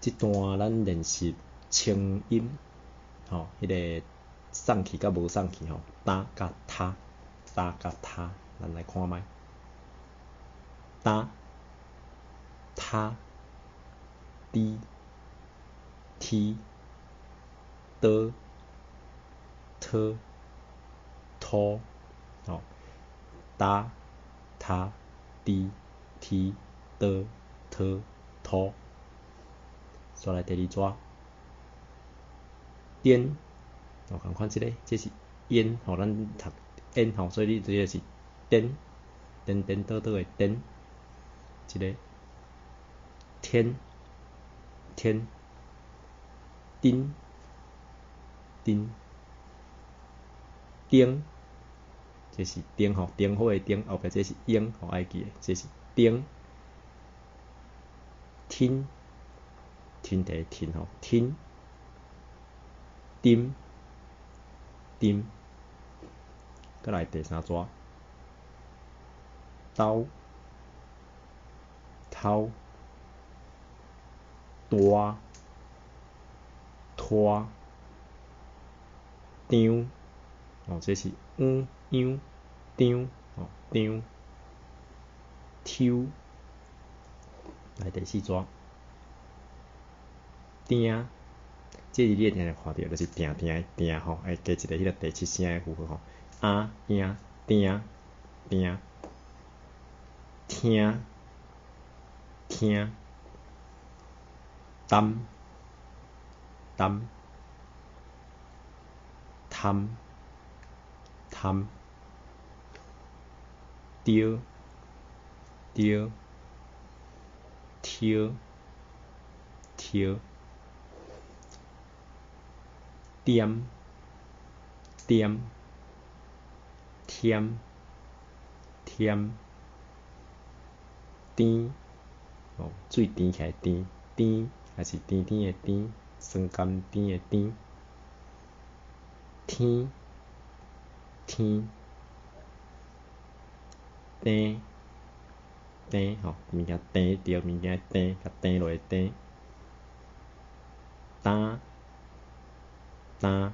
这段咱练习清音，迄个送气甲无送气哒甲他，哒甲他，咱来看卖。哒、他、滴、梯、的、特、托，哒、他、滴、梯、的、特、托。再来第二组，颠，共款这个，这是烟，咱读烟所以你这个是颠，颠颠倒倒的颠。一个天，天，丁，丁，丁，这是丁丁好的丁，后壁这是英，爱记的，这是丁。听，听的听听。丁，丁，再来第三组，刀，头，大，拖，张，这是张，张，张，抽，来第四组，定，这是你会定定看到，就是定定的定爱加一个迄个第七声的符号定，定，定，听，听，担，担，贪，贪，丢，丢，挑，挑，点，点，添，添，甜，水甜起来甜，甜还是甜甜的甜，酸甘甜的甜。天，天，定，定物件定着物件定，甲定落定。担，担，